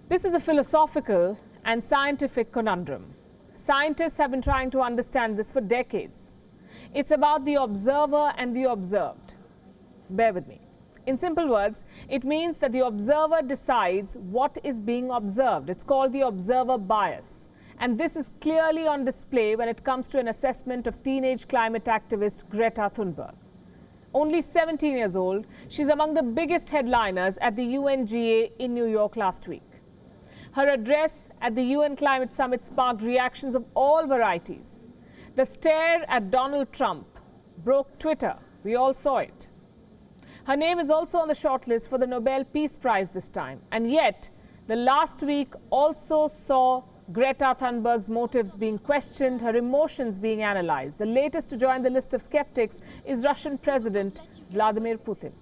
This is a philosophical and scientific conundrum. Scientists have been trying to understand this for decades. It's about the observer and the observed. Bear with me. In simple words, it means that the observer decides what is being observed. It's called the observer bias. And this is clearly on display when it comes to an assessment of teenage climate activist Greta Thunberg. Only 17 years old, she's among the biggest headliners at the UNGA in New York last week. Her address at the UN Climate Summit sparked reactions of all varieties. The stare at Donald Trump broke Twitter. We all saw it. Her name is also on the shortlist for the Nobel Peace Prize this time. And yet, the last week also saw Greta Thunberg's motives being questioned, her emotions being analyzed. The latest to join the list of skeptics is Russian President Vladimir Putin.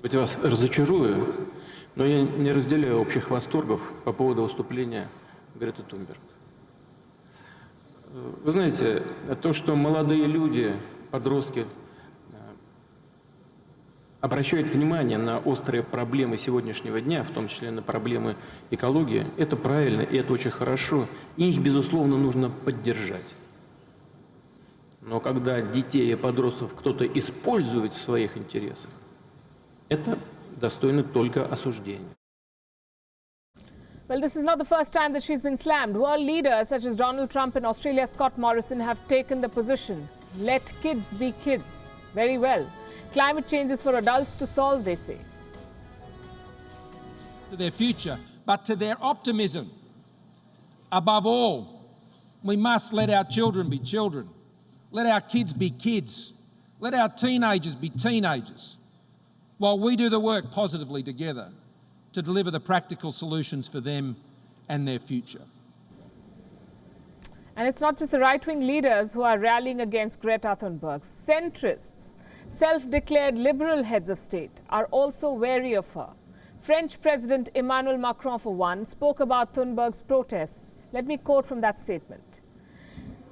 Я вас разочарую, но я не разделяю общих восторгов по поводу выступления Греты Тунберг. Вы знаете, то, что молодые люди, подростки, обращают внимание на острые проблемы сегодняшнего дня, в том числе на проблемы экологии, это правильно и это очень хорошо, и их, безусловно, нужно поддержать. Но когда детей и подростков кто-то использует в своих интересах, это достойно только осуждения. Well, this is not the first time that she's been slammed. World leaders such as Donald Trump and Australia's Scott Morrison have taken the position. Let kids be kids. Very well. Climate change is for adults to solve, they say. To their future, but to their optimism. Above all, we must let our children be children. Let our kids be kids. Let our teenagers be teenagers. While we do the work positively together to deliver the practical solutions for them and their future. And it's not just the right-wing leaders who are rallying against Greta Thunberg. Centrists, self-declared liberal heads of state, are also wary of her. French President Emmanuel Macron, for one, spoke about Thunberg's protests. Let me quote from that statement.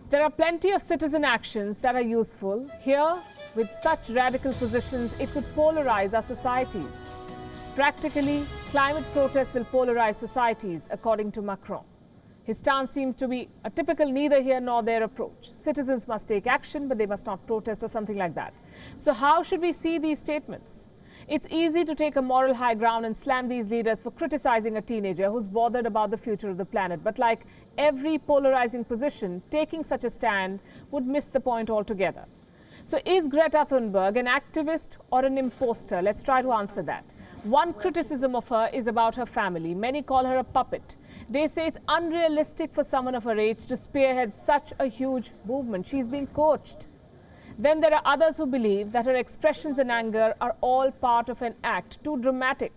There are plenty of citizen actions that are useful. Here, with such radical positions, it could polarize our societies. Practically, climate protests will polarize societies, according to Macron. His stance seemed to be a typical neither here nor there approach. Citizens must take action, but they must not protest or something like that. So how should we see these statements? It's easy to take a moral high ground and slam these leaders for criticizing a teenager who's bothered about the future of the planet. But like every polarizing position, taking such a stand would miss the point altogether. So is Greta Thunberg an activist or an imposter? Let's try to answer that. One criticism of her is about her family. Many call her a puppet. They say it's unrealistic for someone of her age to spearhead such a huge movement. She's being coached. Then there are others who believe that her expressions and anger are all part of an act, too dramatic.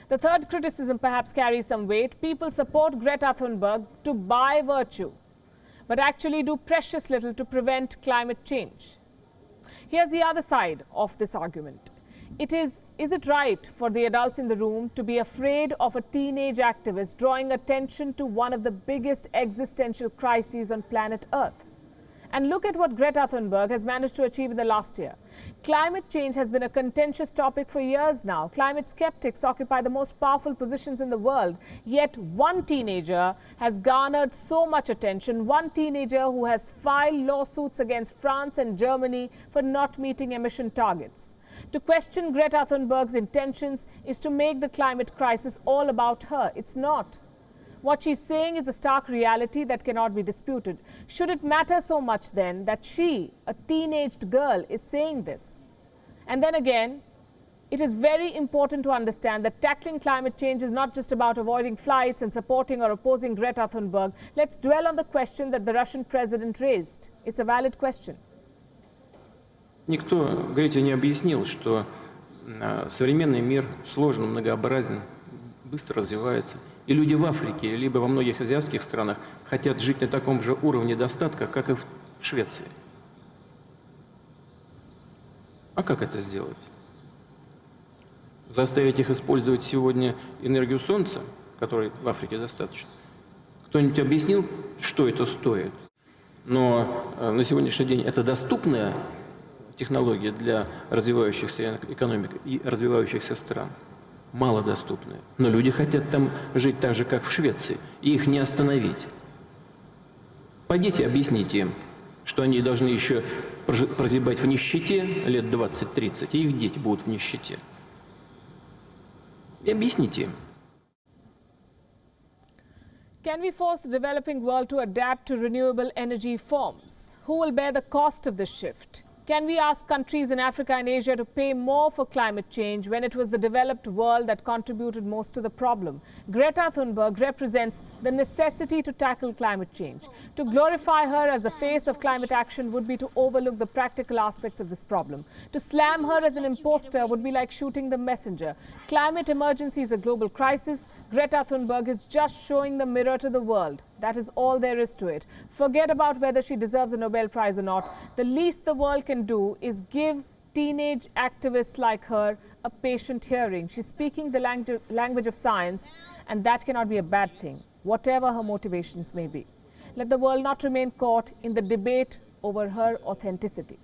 The third criticism perhaps carries some weight. People support Greta Thunberg to buy virtue, but actually do precious little to prevent climate change. Here's the other side of this argument. Is it right for the adults in the room to be afraid of a teenage activist drawing attention to one of the biggest existential crises on planet Earth? And look at what Greta Thunberg has managed to achieve in the last year. Climate change has been a contentious topic for years now. Climate skeptics occupy the most powerful positions in the world. Yet one teenager has garnered so much attention. One teenager who has filed lawsuits against France and Germany for not meeting emission targets. To question Greta Thunberg's intentions is to make the climate crisis all about her. It's not. What she's saying is a stark reality that cannot be disputed. Should it matter so much then that she, a teenaged girl, is saying this? And then again, it is very important to understand that tackling climate change is not just about avoiding flights and supporting or opposing Greta Thunberg. Let's dwell on the question that the Russian president raised. It's a valid question. Никто Грете не объяснил, что современный мир сложен, многообразен, быстро развивается. И люди в Африке, либо во многих азиатских странах хотят жить на таком же уровне достатка, как и в Швеции. А как это сделать? Заставить их использовать сегодня энергию солнца, которой в Африке достаточно? Кто-нибудь объяснил, что это стоит? Но на сегодняшний день это доступная технология для развивающихся экономик и развивающихся стран. малодоступны. Но люди хотят там жить так же, как в Швеции, и их не остановить. Пойдите, объясните им, что они должны еще прозябать в нищете лет 20-30, и их дети будут в нищете. И объясните им. Can we force the developing world to adapt to renewable energy forms? Who will bear the cost of this shift? Can we ask countries in Africa and Asia to pay more for climate change when it was the developed world that contributed most to the problem? Greta Thunberg represents the necessity to tackle climate change. To glorify her as the face of climate action would be to overlook the practical aspects of this problem. To slam her as an imposter would be like shooting the messenger. Climate emergency is a global crisis. Greta Thunberg is just showing the mirror to the world. That is all there is to it. Forget about whether she deserves a Nobel Prize or not. The least the world can do is give teenage activists like her a patient hearing. She's speaking the language of science, and that cannot be a bad thing, whatever her motivations may be. Let the world not remain caught in the debate over her authenticity.